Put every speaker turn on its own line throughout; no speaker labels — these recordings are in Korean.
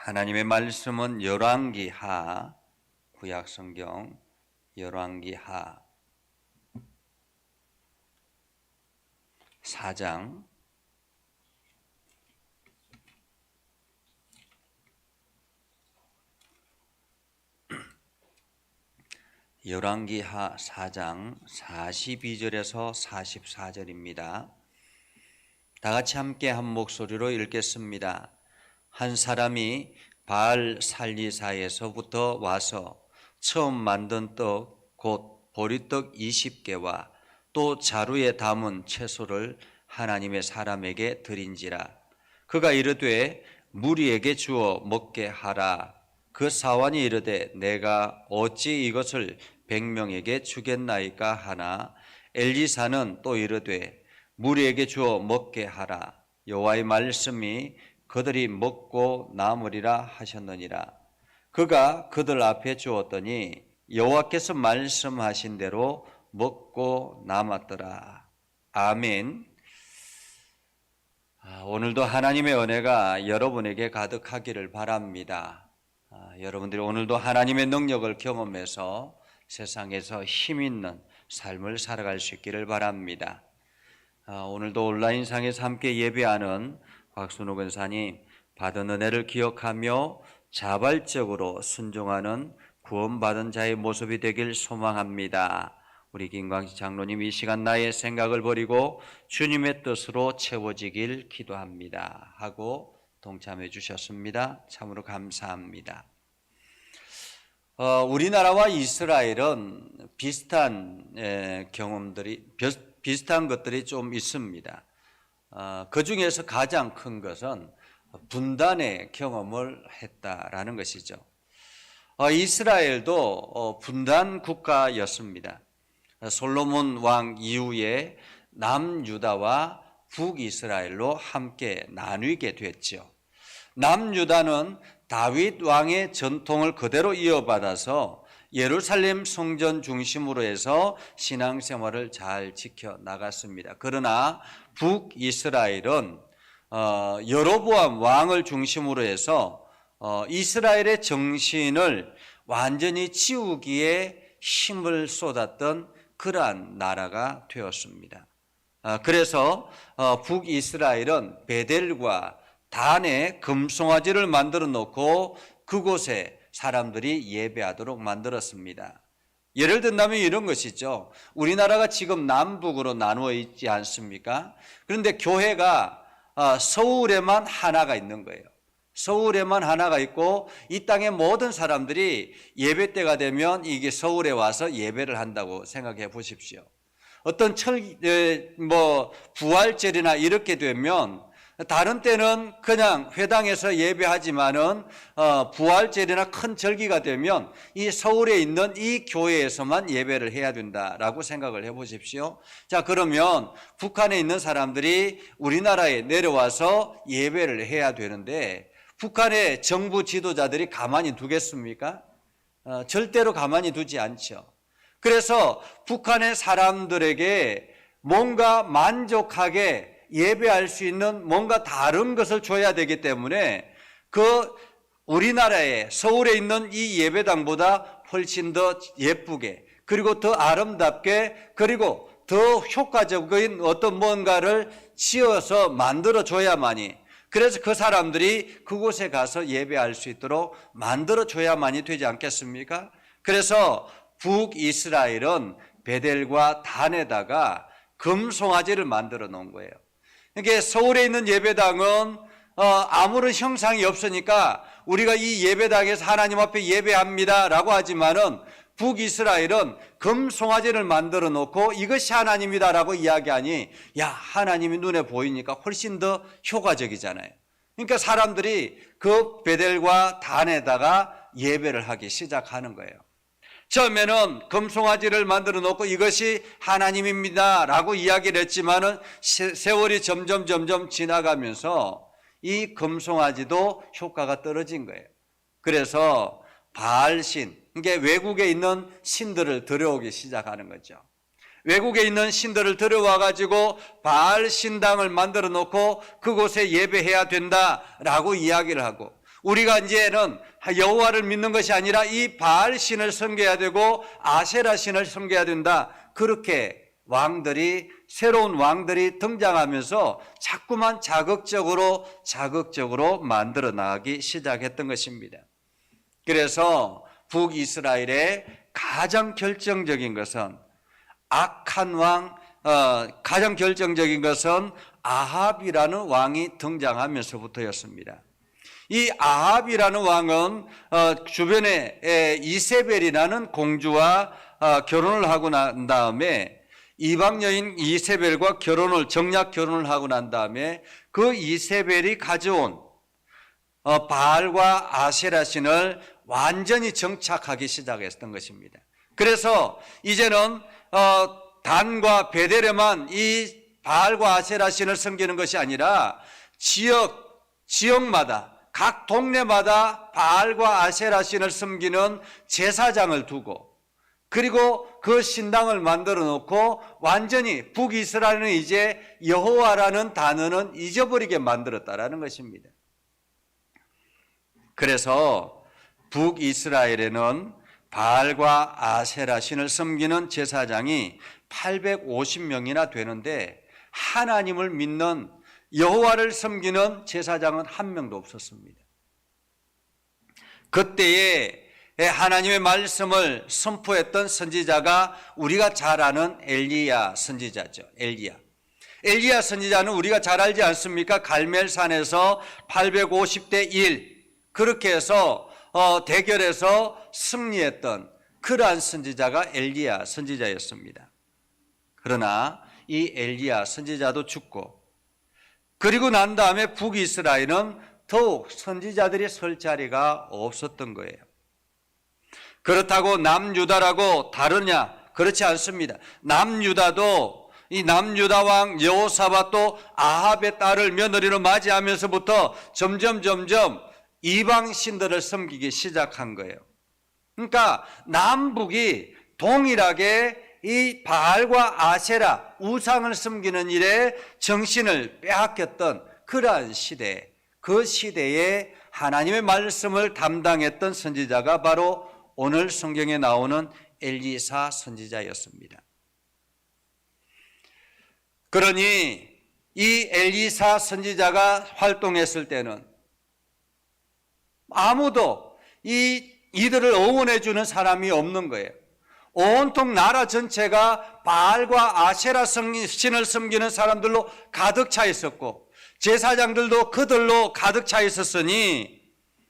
하나님의 말씀은 열왕기하, 구약성경 열왕기하 4장 열왕기하 4장 42절에서 44절입니다. 다 같이 함께 한 목소리로 읽겠습니다. 한 사람이 바알 살리사에서부터 와서 처음 만든 떡 곧 보리떡 20개와 또 자루에 담은 채소를 하나님의 사람에게 드린지라. 그가 이르되 무리에게 주어 먹게 하라. 그 사환이 이르되 내가 어찌 이것을 100명에게 주겠나이까 하나. 엘리사는 또 이르되 무리에게 주어 먹게 하라. 여호와의 말씀이 그들이 먹고 남으리라 하셨느니라. 그가 그들 앞에 주었더니 여호와께서 말씀하신 대로 먹고 남았더라. 아멘. 오늘도 하나님의 은혜가 여러분에게 가득하기를 바랍니다. 여러분들이 오늘도 하나님의 능력을 경험해서 세상에서 힘 있는 삶을 살아갈 수 있기를 바랍니다. 오늘도 온라인상에서 함께 예배하는 곽순호 권사님, 받은 은혜를 기억하며 자발적으로 순종하는 구원받은 자의 모습이 되길 소망합니다. 우리 김광식 장로님, 이 시간 나의 생각을 버리고 주님의 뜻으로 채워지길 기도합니다 하고 동참해 주셨습니다. 참으로 감사합니다. 우리나라와 이스라엘은 비슷한 경험들이, 비슷한 것들이 좀 있습니다. 그 중에서 가장 큰 것은 분단의 경험을 했다라는 것이죠. 이스라엘도 분단 국가였습니다. 솔로몬 왕 이후에 남유다와 북이스라엘로 함께 나뉘게 됐죠. 남유다는 다윗 왕의 전통을 그대로 이어받아서 예루살렘 성전 중심으로 해서 신앙생활을 잘 지켜나갔습니다. 그러나 북이스라엘은 여로보암 왕을 중심으로 해서 이스라엘의 정신을 완전히 치우기에 힘을 쏟았던 그러한 나라가 되었습니다. 그래서 북이스라엘은 베델과 단에 금송아지를 만들어 놓고 그곳에 사람들이 예배하도록 만들었습니다. 예를 든다면 이런 것이죠. 우리나라가 지금 남북으로 나누어 있지 않습니까? 그런데 교회가 서울에만 하나가 있는 거예요. 서울에만 하나가 있고 이 땅의 모든 사람들이 예배 때가 되면 이게 서울에 와서 예배를 한다고 생각해 보십시오. 어떤 부활절이나 이렇게 되면 다른 때는 그냥 회당에서 예배하지만은 부활절이나 큰 절기가 되면 이 서울에 있는 이 교회에서만 예배를 해야 된다라고 생각을 해보십시오. 자, 그러면 북한에 있는 사람들이 우리나라에 내려와서 예배를 해야 되는데 북한의 정부 지도자들이 가만히 두겠습니까? 절대로 가만히 두지 않죠. 그래서 북한의 사람들에게 뭔가 만족하게 예배할 수 있는 뭔가 다른 것을 줘야 되기 때문에 우리나라에 서울에 있는 이 예배당보다 훨씬 더 예쁘게 그리고 더 아름답게 그리고 더 효과적인 어떤 뭔가를 지어서 만들어 줘야만이, 그래서 그 사람들이 그곳에 가서 예배할 수 있도록 만들어 줘야만이 되지 않겠습니까? 그래서 북이스라엘은 베델과 단에다가 금송아지를 만들어 놓은 거예요. 이게 서울에 있는 예배당은 아무런 형상이 없으니까 우리가 이 예배당에서 하나님 앞에 예배합니다라고 하지만은 북이스라엘은 금송아지를 만들어 놓고 이것이 하나님이다라고 이야기하니 야, 하나님이 눈에 보이니까 훨씬 더 효과적이잖아요. 그러니까 사람들이 그 베델과 단에다가 예배를 하기 시작하는 거예요. 처음에는 금송아지를 만들어 놓고 이것이 하나님입니다 라고 이야기를 했지만은 세월이 점점 지나가면서 이 금송아지도 효과가 떨어진 거예요. 그래서 바알신, 그러니까 외국에 있는 신들을 들여오기 시작하는 거죠. 외국에 있는 신들을 들여와 가지고 바알 신당을 만들어 놓고 그곳에 예배해야 된다라고 이야기를 하고, 우리가 이제는 여호와를 믿는 것이 아니라 이 바알 신을 섬겨야 되고 아세라 신을 섬겨야 된다. 그렇게 새로운 왕들이 등장하면서 자꾸만 자극적으로 만들어 나가기 시작했던 것입니다. 그래서 북이스라엘의 가장 결정적인 것은 가장 결정적인 것은 아합이라는 왕이 등장하면서부터였습니다. 이 아합이라는 왕은 주변에 이세벨이라는 공주와 결혼을 하고 난 다음에 이방 여인 이세벨과 정략 결혼을 하고 난 다음에 그 이세벨이 가져온 바알과 아세라 신을 완전히 정착하기 시작했던 것입니다. 그래서 이제는 단과 베델에만 이 바알과 아세라 신을 섬기는 것이 아니라 지역마다 각 동네마다 바알과 아세라 신을 섬기는 제사장을 두고 그리고 그 신당을 만들어 놓고 완전히 북이스라엘은 이제 여호와라는 단어는 잊어버리게 만들었다라는 것입니다. 그래서 북이스라엘에는 바알과 아세라 신을 섬기는 제사장이 850명이나 되는데 하나님을 믿는 여호와를 섬기는 제사장은 한 명도 없었습니다. 그때에 하나님의 말씀을 선포했던 선지자가 우리가 잘 아는 엘리야 선지자죠. 엘리야 선지자는 우리가 잘 알지 않습니까? 갈멜산에서 850대 1 그렇게 해서 대결에서 승리했던 그러한 선지자가 엘리야 선지자였습니다. 그러나 이 엘리야 선지자도 죽고 그리고 난 다음에 북이스라엘은 더욱 선지자들이 설 자리가 없었던 거예요. 그렇다고 남유다라고 다르냐? 그렇지 않습니다. 남유다도 이 남유다 왕 여호사밧도 아합의 딸을 며느리로 맞이하면서부터 점점 이방 신들을 섬기기 시작한 거예요. 그러니까 남북이 동일하게 이 바알과 아세라 우상을 섬기는 일에 정신을 빼앗겼던 그러한 시대, 그 시대에 하나님의 말씀을 담당했던 선지자가 바로 오늘 성경에 나오는 엘리사 선지자였습니다. 그러니 이 엘리사 선지자가 활동했을 때는 아무도 이들을 응원해 주는 사람이 없는 거예요. 온통 나라 전체가 바알과 아세라 신을 섬기는 사람들로 가득 차 있었고 제사장들도 그들로 가득 차 있었으니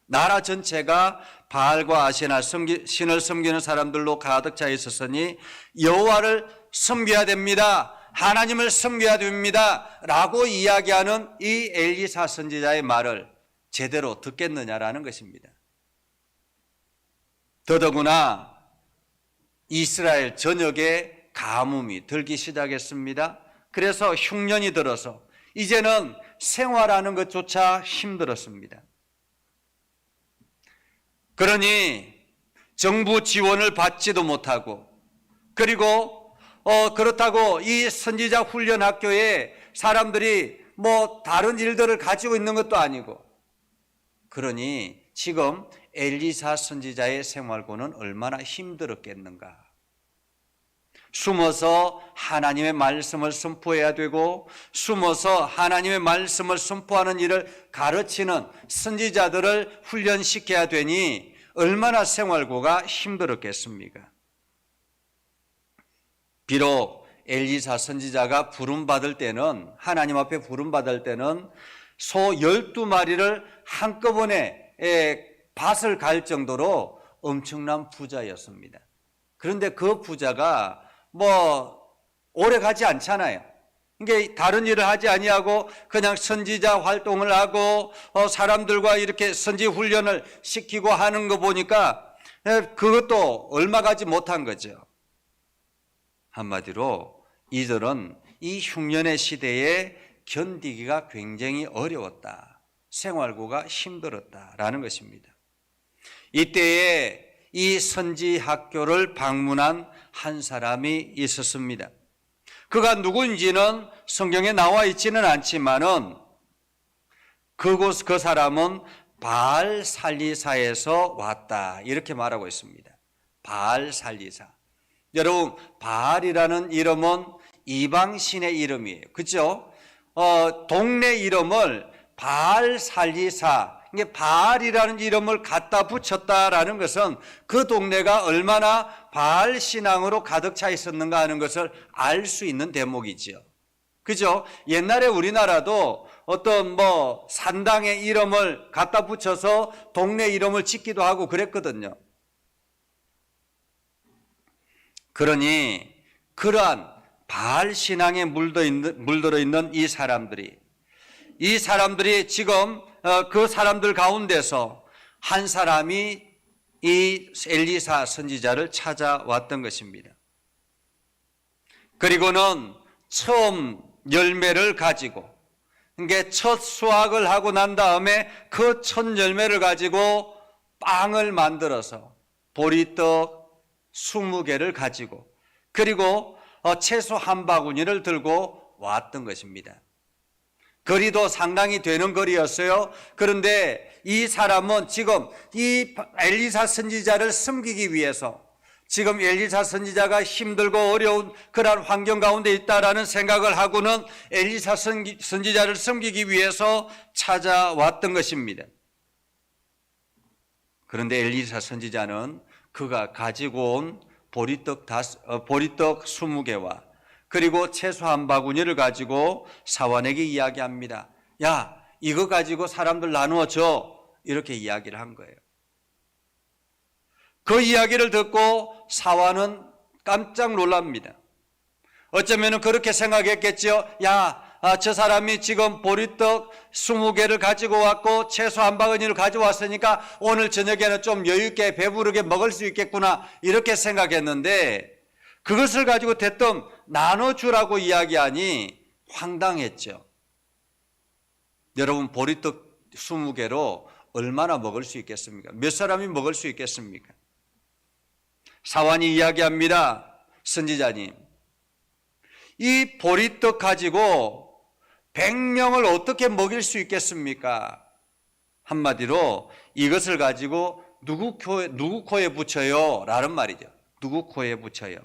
나라 전체가 바알과 아세라 신을 섬기는 사람들로 가득 차 있었으니 여호와를 섬겨야 됩니다. 하나님을 섬겨야 됩니다. 라고 이야기하는 이 엘리사 선지자의 말을 제대로 듣겠느냐라는 것입니다. 더더구나 이스라엘 전역에 가뭄이 들기 시작했습니다. 그래서 흉년이 들어서 이제는 생활하는 것조차 힘들었습니다. 그러니 정부 지원을 받지도 못하고 그리고 그렇다고 이 선지자 훈련 학교에 사람들이 다른 일들을 가지고 있는 것도 아니고 그러니 지금 엘리사 선지자의 생활고는 얼마나 힘들었겠는가. 숨어서 하나님의 말씀을 선포해야 되고 숨어서 하나님의 말씀을 선포하는 일을 가르치는 선지자들을 훈련시켜야 되니 얼마나 생활고가 힘들었겠습니까? 비록 엘리사 선지자가 부름받을 때는 하나님 앞에 부름받을 때는 소 12마리를 한꺼번에 밭을 갈 정도로 엄청난 부자였습니다. 그런데 그 부자가 오래 가지 않잖아요. 그러니까 다른 일을 하지 아니하고 그냥 선지자 활동을 하고 사람들과 이렇게 선지 훈련을 시키고 하는 거 보니까 그것도 얼마 가지 못한 거죠. 한마디로 이들은 이 흉년의 시대에 견디기가 굉장히 어려웠다. 생활고가 힘들었다라는 것입니다. 이때에 이 선지 학교를 방문한 한 사람이 있었습니다. 그가 누구인지는 성경에 나와 있지는 않지만은 그 사람은 바알 살리사에서 왔다 이렇게 말하고 있습니다. 바알 살리사. 여러분, 바알이라는 이름은 이방신의 이름이에요. 그죠? 동네 이름을 바알 살리사, 이게 바알이라는 이름을 갖다 붙였다라는 것은 그 동네가 얼마나 바알 신앙으로 가득 차 있었는가 하는 것을 알 수 있는 대목이지요. 그죠? 옛날에 우리나라도 어떤 산당의 이름을 갖다 붙여서 동네 이름을 짓기도 하고 그랬거든요. 그러니 그러한 바알 신앙에 물들어 있는 이 사람들이 지금 그 사람들 가운데서 한 사람이 이 엘리사 선지자를 찾아왔던 것입니다. 그리고는 처음 열매를 가지고, 그러니까 첫 수확을 하고 난 다음에 그 첫 열매를 가지고 빵을 만들어서 보리떡 20개를 가지고, 그리고 채소 한 바구니를 들고 왔던 것입니다. 거리도 상당히 되는 거리였어요. 그런데 이 사람은 지금 이 엘리사 선지자를 섬기기 위해서, 지금 엘리사 선지자가 힘들고 어려운 그러한 환경 가운데 있다라는 생각을 하고는 엘리사 선지자를 섬기기 위해서 찾아왔던 것입니다. 그런데 엘리사 선지자는 그가 가지고 온 보리떡 20개와 그리고 채소 한 바구니를 가지고 사환에게 이야기합니다. 야, 이거 가지고 사람들 나누어 줘. 이렇게 이야기를 한 거예요. 그 이야기를 듣고 사환은 깜짝 놀랍니다. 어쩌면 그렇게 생각했겠죠. 야, 저 사람이 지금 보리떡 20개를 가지고 왔고 채소 한 바구니를 가져왔으니까 오늘 저녁에는 좀 여유있게 배부르게 먹을 수 있겠구나 이렇게 생각했는데, 그것을 가지고 대뜸 나눠주라고 이야기하니 황당했죠. 여러분, 보리떡 20개로 얼마나 먹을 수 있겠습니까? 몇 사람이 먹을 수 있겠습니까? 사환이 이야기합니다. 선지자님, 이 보리떡 가지고 100명을 어떻게 먹일 수 있겠습니까? 한마디로 이것을 가지고 누구 코에 붙여요? 라는 말이죠. 누구 코에 붙여요?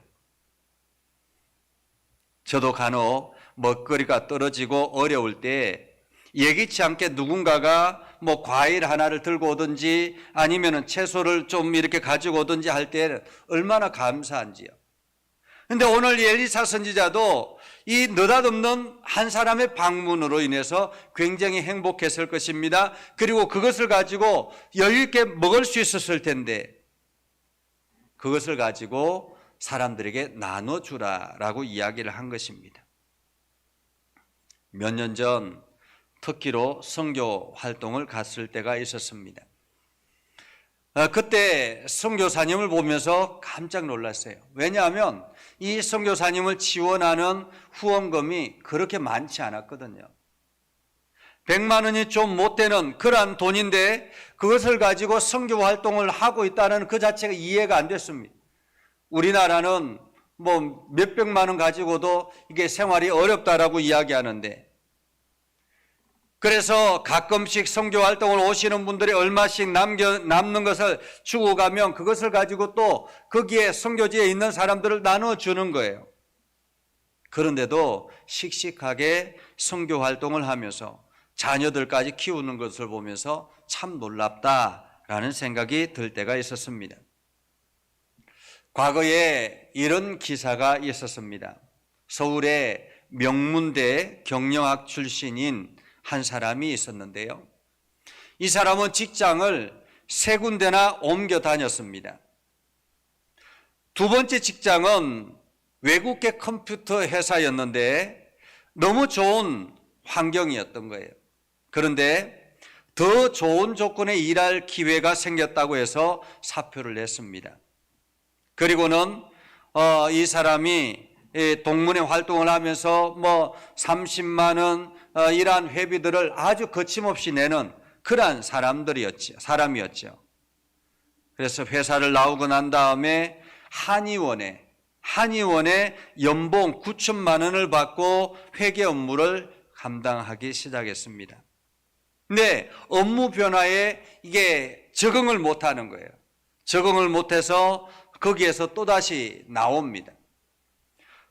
저도 간혹 먹거리가 떨어지고 어려울 때 예기치 않게 누군가가 과일 하나를 들고 오든지 아니면은 채소를 좀 이렇게 가지고 오든지 할 때 얼마나 감사한지요. 근데 오늘 엘리사 선지자도 이 느닷없는 한 사람의 방문으로 인해서 굉장히 행복했을 것입니다. 그리고 그것을 가지고 여유있게 먹을 수 있었을 텐데, 그것을 가지고 사람들에게 나눠주라라고 이야기를 한 것입니다. 몇 년 전 터키로 선교 활동을 갔을 때가 있었습니다. 그때 선교사님을 보면서 깜짝 놀랐어요. 왜냐하면 이 선교사님을 지원하는 후원금이 그렇게 많지 않았거든요. 100만 원이 좀 못 되는 그러한 돈인데 그것을 가지고 선교 활동을 하고 있다는 그 자체가 이해가 안 됐습니다. 우리나라는 몇백만 원 가지고도 이게 생활이 어렵다라고 이야기하는데, 그래서 가끔씩 선교 활동을 오시는 분들이 얼마씩 남는 것을 주고 가면 그것을 가지고 또 거기에 선교지에 있는 사람들을 나눠주는 거예요. 그런데도 씩씩하게 선교 활동을 하면서 자녀들까지 키우는 것을 보면서 참 놀랍다라는 생각이 들 때가 있었습니다. 과거에 이런 기사가 있었습니다. 서울의 명문대 경영학 출신인 한 사람이 있었는데요. 이 사람은 직장을 3군데나 옮겨 다녔습니다. 두 번째 직장은 외국계 컴퓨터 회사였는데 너무 좋은 환경이었던 거예요. 그런데 더 좋은 조건에 일할 기회가 생겼다고 해서 사표를 냈습니다. 그리고는 이 사람이 동문회 활동을 하면서 30만 원 이러한 회비들을 아주 거침없이 내는 그러한 사람이었죠. 그래서 회사를 나오고 난 다음에 한의원에 연봉 9천만 원을 받고 회계 업무를 감당하기 시작했습니다. 근데 업무 변화에 이게 적응을 못하는 거예요. 적응을 못해서 거기에서 또다시 나옵니다.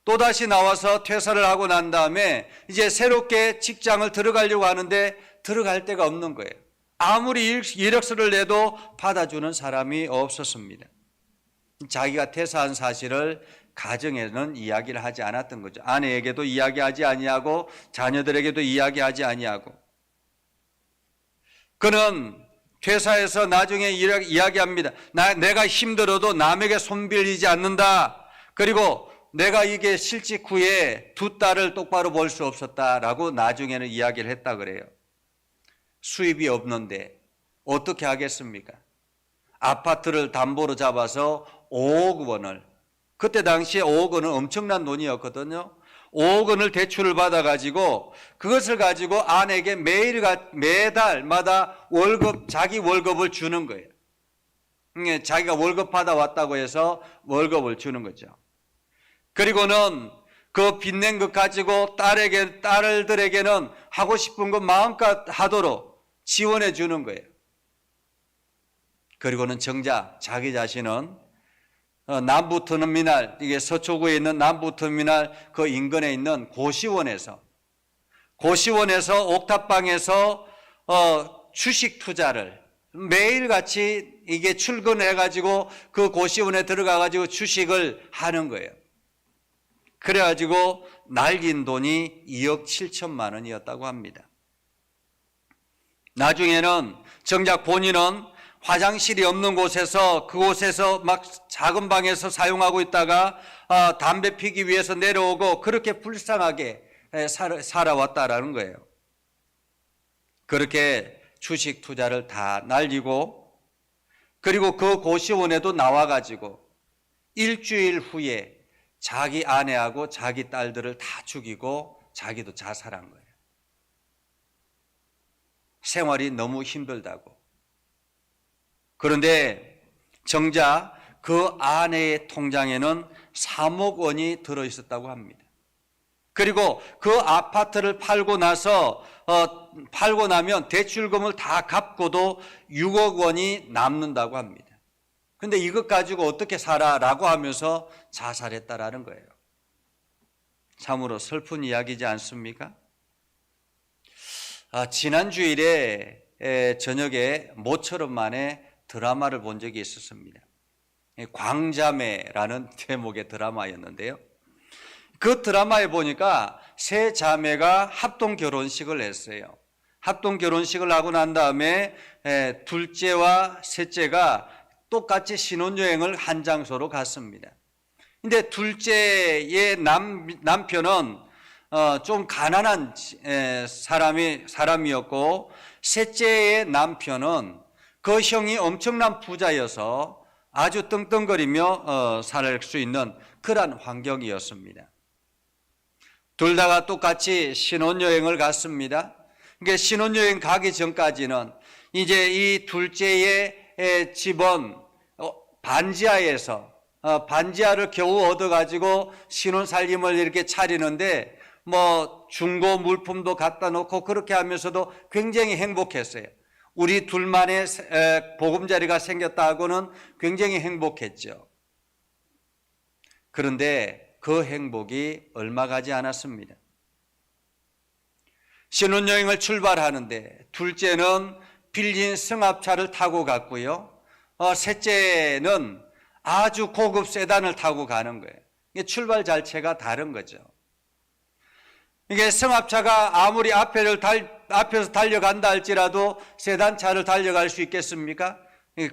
또다시 나와서 퇴사를 하고 난 다음에 이제 새롭게 직장을 들어가려고 하는데 들어갈 데가 없는 거예요. 아무리 이력서를 내도 받아주는 사람이 없었습니다. 자기가 퇴사한 사실을 가정에는 이야기를 하지 않았던 거죠. 아내에게도 이야기하지 아니하고 자녀들에게도 이야기하지 아니하고. 그는 퇴사해서 나중에 이야기합니다. 내가 힘들어도 남에게 손 빌리지 않는다. 그리고 내가 이게 실직 후에 두 딸을 똑바로 볼 수 없었다라고 나중에는 이야기를 했다 그래요. 수입이 없는데 어떻게 하겠습니까? 아파트를 담보로 잡아서 5억 원을, 그때 당시에 5억 원은 엄청난 돈이었거든요. 5억 원을 대출을 받아가지고 그것을 가지고 아내에게 매달마다 자기 월급을 주는 거예요. 자기가 월급 받아왔다고 해서 월급을 주는 거죠. 그리고는 그 빚낸 것 가지고 딸들에게는 하고 싶은 것 마음껏 하도록 지원해 주는 거예요. 그리고는 정작 자기 자신은 남부터미널, 이게 서초구에 있는 남부터미널 그 인근에 있는 고시원에서 옥탑방에서 주식 투자를 매일같이 이게 출근해가지고 그 고시원에 들어가가지고 주식을 하는 거예요. 그래가지고 날린 돈이 2억 7천만 원이었다고 합니다. 나중에는 정작 본인은 화장실이 없는 곳에서 그곳에서 막 작은 방에서 사용하고 있다가 담배 피기 위해서 내려오고 그렇게 불쌍하게 살아왔다라는 거예요. 그렇게 주식 투자를 다 날리고 그리고 그 고시원에도 나와가지고 일주일 후에 자기 아내하고 자기 딸들을 다 죽이고 자기도 자살한 거예요. 생활이 너무 힘들다고. 그런데 정작 그 아내의 통장에는 3억 원이 들어있었다고 합니다. 그리고 그 아파트를 팔고 나면 대출금을 다 갚고도 6억 원이 남는다고 합니다. 근데 이것 가지고 어떻게 살아라고 하면서 자살했다라는 거예요. 참으로 슬픈 이야기지 않습니까? 지난 주일에 저녁에 모처럼 만에 드라마를 본 적이 있었습니다. 광자매라는 제목의 드라마였는데요. 그 드라마에 보니까 세 자매가 합동 결혼식을 했어요. 합동 결혼식을 하고 난 다음에 둘째와 셋째가 똑같이 신혼여행을 한 장소로 갔습니다. 근데 둘째의 남편은 좀 가난한 사람이었고 셋째의 남편은 그 형이 엄청난 부자여서 아주 떵떵거리며 살 수 있는 그런 환경이었습니다. 둘 다가 똑같이 신혼여행을 갔습니다. 그러니까 신혼여행 가기 전까지는 이제 이 둘째의 집은 반지하를 겨우 얻어가지고 신혼살림을 이렇게 차리는데 뭐 중고 물품도 갖다 놓고 그렇게 하면서도 굉장히 행복했어요. 우리 둘만의 보금자리가 생겼다고는 굉장히 행복했죠. 그런데 그 행복이 얼마 가지 않았습니다. 신혼여행을 출발하는데 둘째는 빌린 승합차를 타고 갔고요. 셋째는 아주 고급 세단을 타고 가는 거예요. 이게 출발 자체가 다른 거죠. 이게 승합차가 아무리 앞에서 달려간다 할지라도 세단차를 달려갈 수 있겠습니까?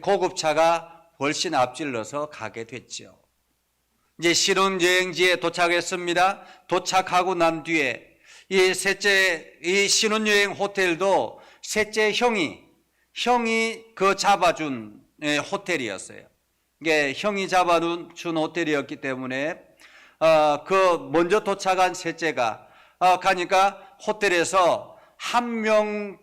고급차가 훨씬 앞질러서 가게 됐죠. 이제 신혼여행지에 도착했습니다. 도착하고 난 뒤에 이 신혼여행 호텔도 셋째 형이 그 잡아준 호텔이었어요. 이게 형이 잡아준 호텔이었기 때문에 그 먼저 도착한 셋째가 가니까 호텔에서 한 명의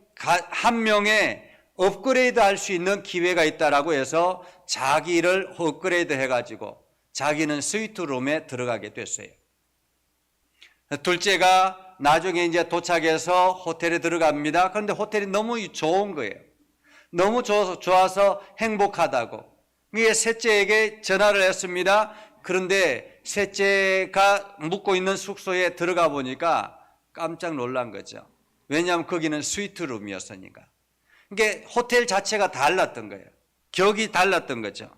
업그레이드 할 수 있는 기회가 있다라고 해서 자기를 업그레이드 해가지고 자기는 스위트룸에 들어가게 됐어요. 둘째가 나중에 이제 도착해서 호텔에 들어갑니다. 그런데 호텔이 너무 좋은 거예요. 너무 좋아서 행복하다고. 이게 셋째에게 전화를 했습니다. 그런데 셋째가 묵고 있는 숙소에 들어가 보니까 깜짝 놀란 거죠. 왜냐하면 거기는 스위트룸이었으니까. 이게 호텔 자체가 달랐던 거예요. 격이 달랐던 거죠.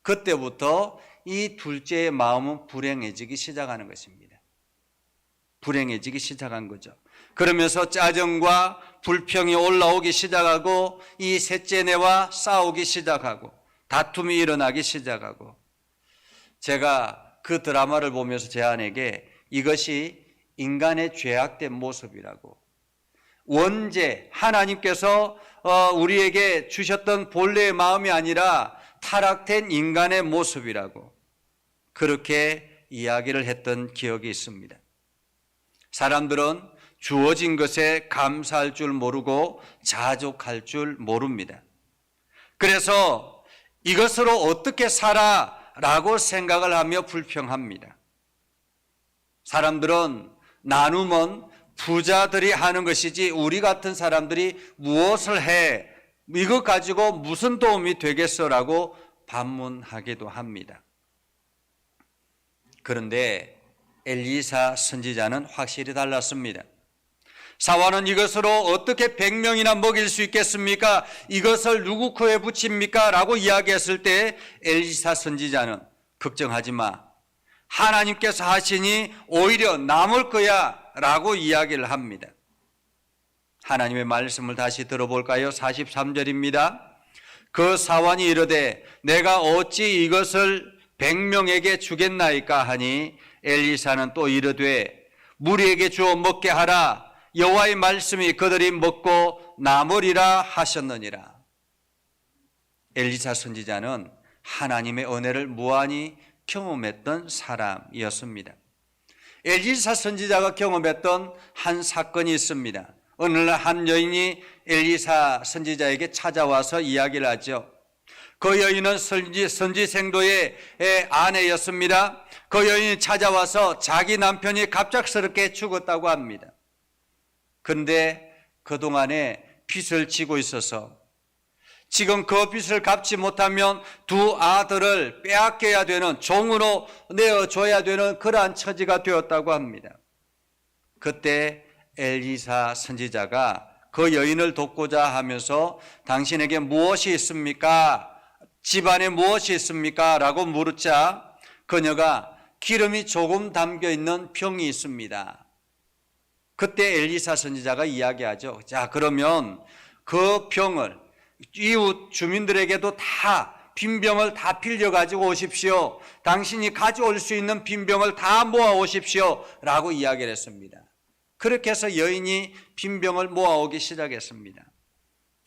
그때부터 이 둘째의 마음은 불행해지기 시작하는 것입니다. 불행해지기 시작한 거죠. 그러면서 짜증과 불평이 올라오기 시작하고 이 셋째네와 싸우기 시작하고 다툼이 일어나기 시작하고, 제가 그 드라마를 보면서 제 아내에게 이것이 인간의 죄악된 모습이라고, 원죄, 하나님께서 우리에게 주셨던 본래의 마음이 아니라 타락된 인간의 모습이라고 그렇게 이야기를 했던 기억이 있습니다. 사람들은 주어진 것에 감사할 줄 모르고 자족할 줄 모릅니다. 그래서 이것으로 어떻게 살아라고 생각을 하며 불평합니다. 사람들은 나눔은 부자들이 하는 것이지 우리 같은 사람들이 무엇을 해? 이것 가지고 무슨 도움이 되겠어라고 반문하기도 합니다. 그런데 엘리사 선지자는 확실히 달랐습니다. 사환은 이것으로 어떻게 100명이나 먹일 수 있겠습니까? 이것을 누구 코에 붙입니까? 라고 이야기했을 때 엘리사 선지자는 걱정하지 마. 하나님께서 하시니 오히려 남을 거야 라고 이야기를 합니다. 하나님의 말씀을 다시 들어볼까요? 43절입니다. 그 사환이 이르되 내가 어찌 이것을 100명에게 주겠나이까 하니 엘리사는 또 이르되 무리에게 주어 먹게 하라. 여호와의 말씀이 그들이 먹고 남으리라 하셨느니라. 엘리사 선지자는 하나님의 은혜를 무한히 경험했던 사람이었습니다. 엘리사 선지자가 경험했던 한 사건이 있습니다. 어느 날 한 여인이 엘리사 선지자에게 찾아와서 이야기를 하죠. 그 여인은 선지생도의 아내였습니다. 그 여인이 찾아와서 자기 남편이 갑작스럽게 죽었다고 합니다. 그런데 그동안에 빚을 지고 있어서 지금 그 빚을 갚지 못하면 두 아들을 빼앗겨야 되는, 종으로 내어줘야 되는 그러한 처지가 되었다고 합니다. 그때 엘리사 선지자가 그 여인을 돕고자 하면서 당신에게 무엇이 있습니까? 집안에 무엇이 있습니까? 라고 물었자 그녀가 기름이 조금 담겨있는 병이 있습니다. 그때 엘리사 선지자가 이야기하죠. 자, 그러면 그 병을 이웃 주민들에게도 다 빈병을 다 빌려가지고 오십시오. 당신이 가져올 수 있는 빈병을 다 모아 오십시오 라고 이야기를 했습니다. 그렇게 해서 여인이 빈병을 모아오기 시작했습니다.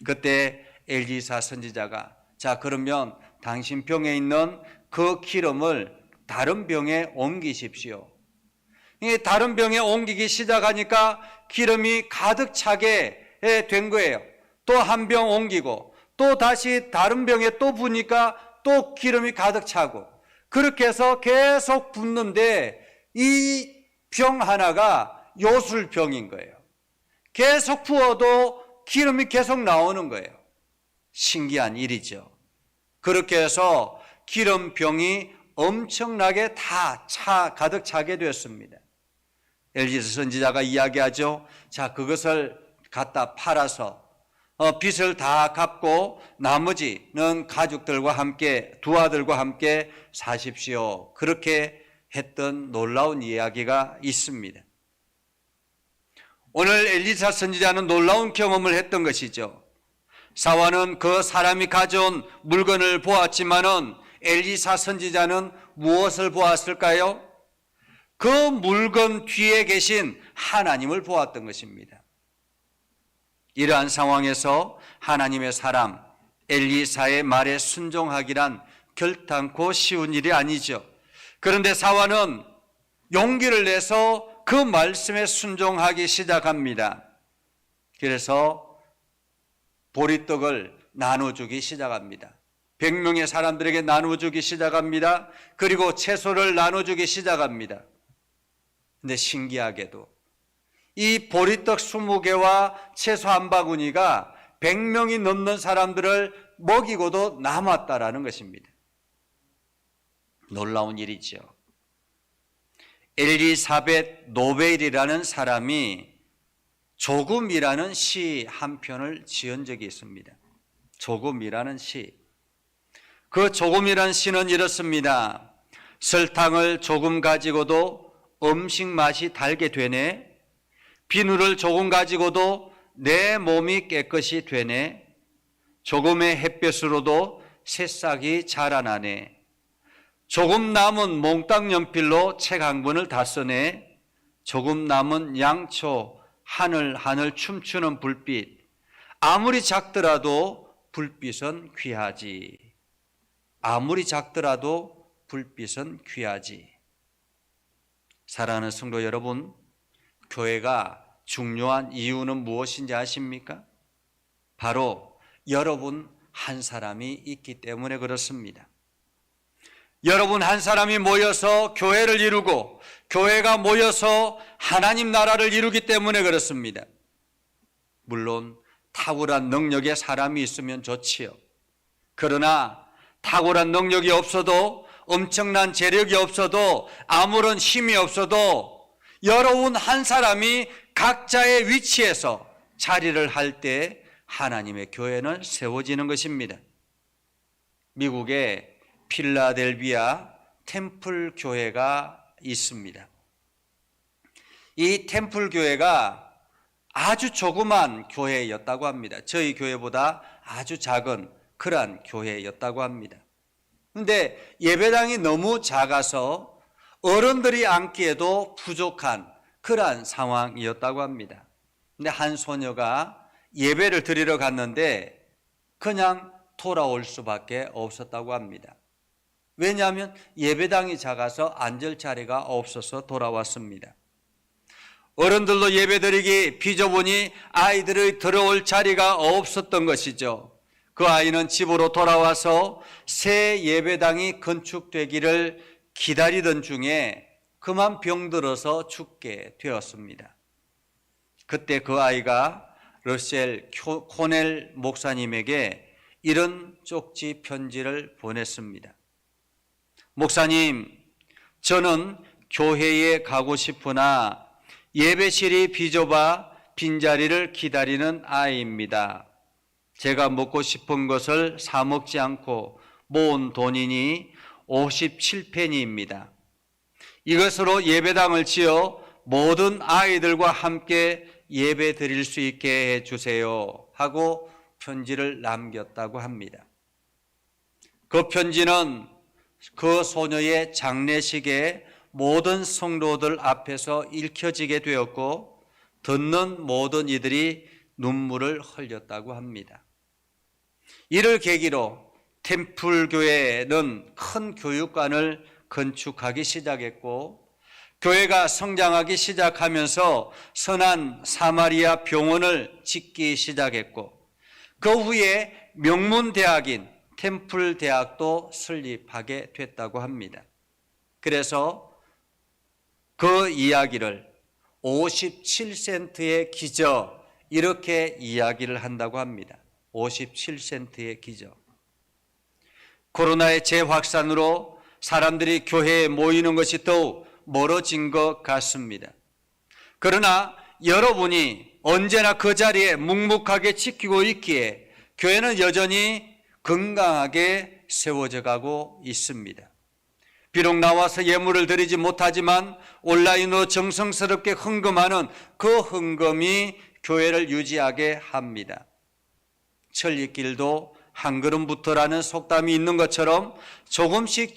그때 엘리사 선지자가 자, 그러면 당신 병에 있는 그 기름을 다른 병에 옮기십시오. 다른 병에 옮기기 시작하니까 기름이 가득 차게 된 거예요. 또 한 병 옮기고 또 다시 다른 병에 또 부니까 또 기름이 가득 차고, 그렇게 해서 계속 붓는데 이 병 하나가 요술병인 거예요. 계속 부어도 기름이 계속 나오는 거예요. 신기한 일이죠. 그렇게 해서 기름병이 엄청나게 다 가득 차게 되었습니다. 엘리사 선지자가 이야기하죠. 자, 그것을 갖다 팔아서 빚을 다 갚고 나머지는 가족들과 함께, 두 아들과 함께 사십시오. 그렇게 했던 놀라운 이야기가 있습니다. 오늘 엘리사 선지자는 놀라운 경험을 했던 것이죠. 사환은 그 사람이 가져온 물건을 보았지만은 엘리사 선지자는 무엇을 보았을까요? 그 물건 뒤에 계신 하나님을 보았던 것입니다. 이러한 상황에서 하나님의 사람 엘리사의 말에 순종하기란 결단코 쉬운 일이 아니죠. 그런데 사환은 용기를 내서 그 말씀에 순종하기 시작합니다. 그래서 보리떡을 나눠주기 시작합니다. 100명의 사람들에게 나눠주기 시작합니다. 그리고 채소를 나눠주기 시작합니다. 근데 신기하게도 이 보리떡 20개와 채소 한 바구니가 100명이 넘는 사람들을 먹이고도 남았다라는 것입니다. 놀라운 일이죠. 엘리사벳 노벨이라는 사람이 조금이라는 시 한 편을 지은 적이 있습니다. 조금이라는 시. 그 조금이라는 시는 이렇습니다. 설탕을 조금 가지고도 음식 맛이 달게 되네. 비누를 조금 가지고도 내 몸이 깨끗이 되네. 조금의 햇볕으로도 새싹이 자라나네. 조금 남은 몽땅 연필로 책 한 권을 다 쓰네. 조금 남은 양초 하늘 춤추는 불빛. 아무리 작더라도 불빛은 귀하지. 아무리 작더라도 불빛은 귀하지. 사랑하는 성도 여러분, 교회가 중요한 이유는 무엇인지 아십니까? 바로 여러분 한 사람이 있기 때문에 그렇습니다. 여러분 한 사람이 모여서 교회를 이루고 교회가 모여서 하나님 나라를 이루기 때문에 그렇습니다. 물론 탁월한 능력의 사람이 있으면 좋지요. 그러나 탁월한 능력이 없어도, 엄청난 재력이 없어도, 아무런 힘이 없어도 여러분 한 사람이 각자의 위치에서 자리를 할 때 하나님의 교회는 세워지는 것입니다. 미국의 필라델비아 템플 교회가 있습니다. 이 템플 교회가 아주 조그만 교회였다고 합니다. 저희 교회보다 아주 작은 그러한 교회였다고 합니다. 그런데 예배당이 너무 작아서 어른들이 앉기에도 부족한 그러한 상황이었다고 합니다. 근데 한 소녀가 예배를 드리러 갔는데 그냥 돌아올 수밖에 없었다고 합니다. 왜냐하면 예배당이 작아서 앉을 자리가 없어서 돌아왔습니다. 어른들도 예배드리기 비좁으니 아이들이 들어올 자리가 없었던 것이죠. 그 아이는 집으로 돌아와서 새 예배당이 건축되기를 기다리던 중에 그만 병들어서 죽게 되었습니다. 그때 그 아이가 러셀 코넬 목사님에게 이런 쪽지 편지를 보냈습니다. 목사님, 저는 교회에 가고 싶으나 예배실이 비좁아 빈자리를 기다리는 아이입니다. 제가 먹고 싶은 것을 사 먹지 않고 모은 돈이니 57페니입니다. 이것으로 예배당을 지어 모든 아이들과 함께 예배 드릴 수 있게 해주세요 하고 편지를 남겼다고 합니다. 그 편지는 그 소녀의 장례식에 모든 성도들 앞에서 읽혀지게 되었고 듣는 모든 이들이 눈물을 흘렸다고 합니다. 이를 계기로 템플교회는 큰 교육관을 건축하기 시작했고 교회가 성장하기 시작하면서 선한 사마리아 병원을 짓기 시작했고 그 후에 명문대학인 템플대학도 설립하게 됐다고 합니다. 그래서 그 이야기를 57센트의 기적 이렇게 이야기를 한다고 합니다. 57센트의 기적. 코로나의 재확산으로 사람들이 교회에 모이는 것이 더욱 멀어진 것 같습니다. 그러나 여러분이 언제나 그 자리에 묵묵하게 지키고 있기에 교회는 여전히 건강하게 세워져 가고 있습니다. 비록 나와서 예물을 드리지 못하지만 온라인으로 정성스럽게 헌금하는 그 헌금이 교회를 유지하게 합니다. 천리길도 한 걸음부터라는 속담이 있는 것처럼 조금씩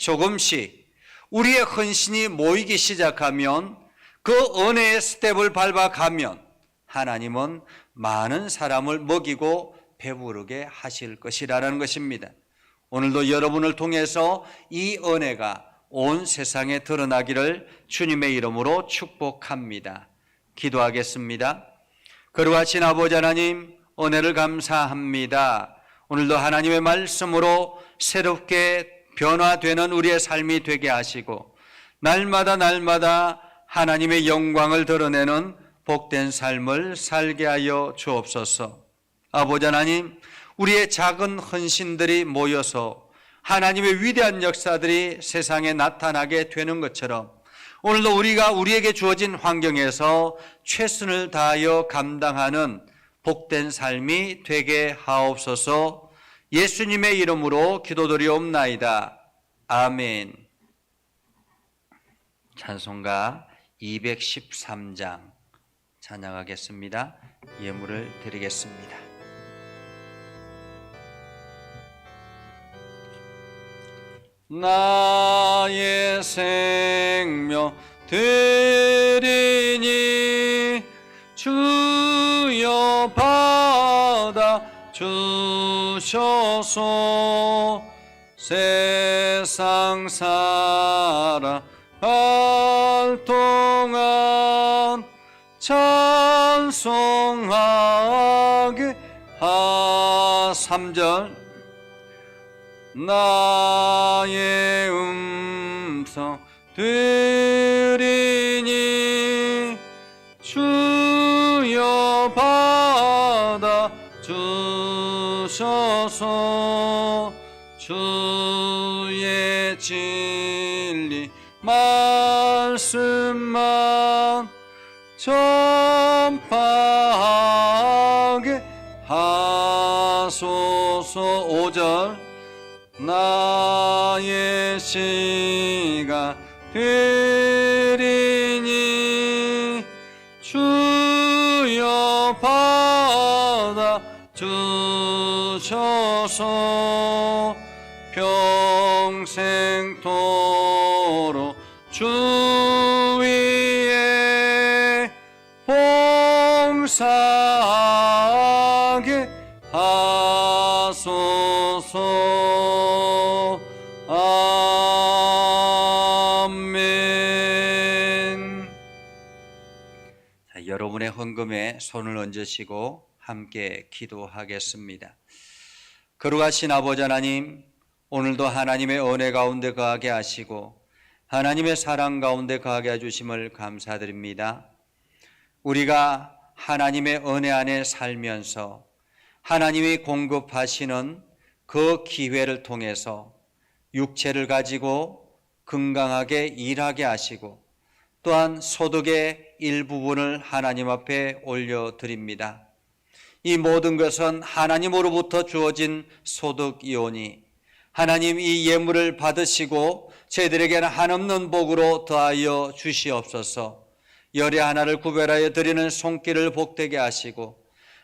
우리의 헌신이 모이기 시작하면 그 은혜의 스텝을 밟아가면 하나님은 많은 사람을 먹이고 배부르게 하실 것이라는 것입니다. 오늘도 여러분을 통해서 이 은혜가 온 세상에 드러나기를 주님의 이름으로 축복합니다. 기도하겠습니다. 거룩하신 아버지 하나님, 은혜를 감사합니다. 오늘도 하나님의 말씀으로 새롭게 변화되는 우리의 삶이 되게 하시고 날마다 하나님의 영광을 드러내는 복된 삶을 살게 하여 주옵소서. 아버지 하나님, 우리의 작은 헌신들이 모여서 하나님의 위대한 역사들이 세상에 나타나게 되는 것처럼 오늘도 우리가 우리에게 주어진 환경에서 최선을 다하여 감당하는 복된 삶이 되게 하옵소서. 예수님의 이름으로 기도드리옵나이다. 아멘. 찬송가 213장 찬양하겠습니다. 예물을 드리겠습니다. 나의 생명 드리니 주여 받아 주셔서 세상 살아갈 동안 찬송하게 하. 3절 나의 음성 드리니 주여 받아 주셔서 주의 진리 말씀만 전파하게 하소서. 5절 나의 시간 드리니 주여 받아 주셔서 평생토록 주 위에 봉사하게 하소서. 아멘. 자, 여러분의 헌금에 손을 얹으시고 함께 기도하겠습니다. 거룩하신 아버지 하나님, 오늘도 하나님의 은혜 가운데 거하게 하시고 하나님의 사랑 가운데 거하게 해주심을 감사드립니다. 우리가 하나님의 은혜 안에 살면서 하나님이 공급하시는 그 기회를 통해서 육체를 가지고 건강하게 일하게 하시고 또한 소득의 일부분을 하나님 앞에 올려드립니다. 이 모든 것은 하나님으로부터 주어진 소득이오니 하나님 이 예물을 받으시고 저희들에게는 한없는 복으로 더하여 주시옵소서. 열의 하나를 구별하여 드리는 손길을 복되게 하시고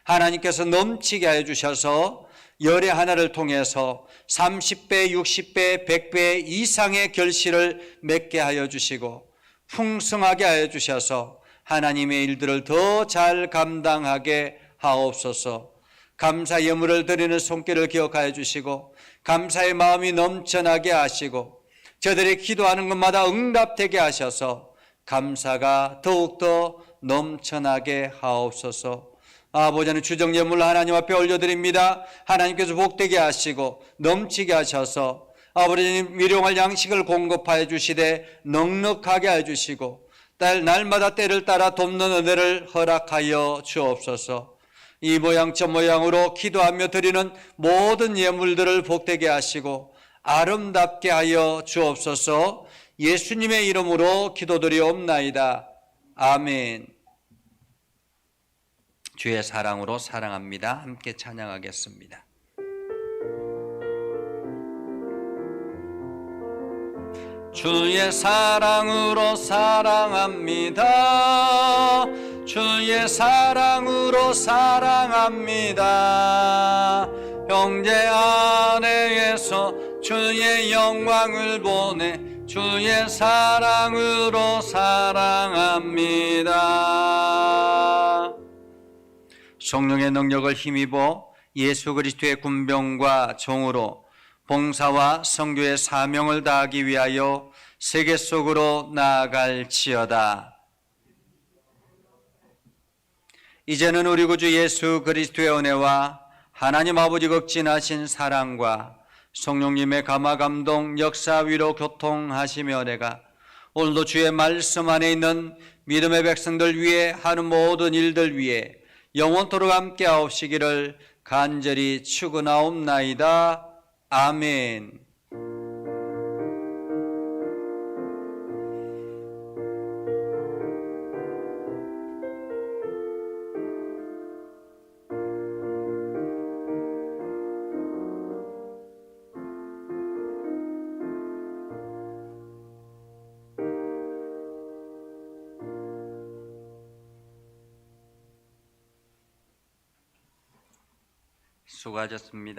하나님께서 넘치게 하여 주셔서 열의 하나를 통해서 30배, 60배, 100배 이상의 결실을 맺게 하여 주시고 풍성하게 하여 주셔서 하나님의 일들을 더 잘 감당하게 하옵소서. 감사 예물을 드리는 손길을 기억하여 주시고 감사의 마음이 넘쳐나게 하시고 저들이 기도하는 것마다 응답되게 하셔서 감사가 더욱더 넘쳐나게 하옵소서. 아버지는 주정 예물을 하나님 앞에 올려드립니다. 하나님께서 복되게 하시고 넘치게 하셔서 아버지님 일용할 양식을 공급하여 주시되 넉넉하게 하여 주시고 날마다 때를 따라 돕는 은혜를 허락하여 주옵소서. 이 모양 저 모양으로 기도하며 드리는 모든 예물들을 복되게 하시고 아름답게 하여 주옵소서. 예수님의 이름으로 기도드리옵나이다. 아멘. 주의 사랑으로 사랑합니다. 함께 찬양하겠습니다. 주의 사랑으로 사랑합니다. 주의 사랑으로 사랑합니다. 형제 안에서 주의 영광을 보내 주의 사랑으로 사랑합니다. 성령의 능력을 힘입어 예수 그리스도의 군병과 종으로 봉사와 선교의 사명을 다하기 위하여 세계 속으로 나아갈지어다. 이제는 우리 구주 예수 그리스도의 은혜와 하나님 아버지 극진하신 사랑과 성령님의 감화 감동 역사 위로 교통하시며 은혜가 오늘도 주의 말씀 안에 있는 믿음의 백성들 위해 하는 모든 일들 위해 영원토록 함께 하옵시기를 간절히 축원하옵나이다. 아멘. 수고하셨습니다.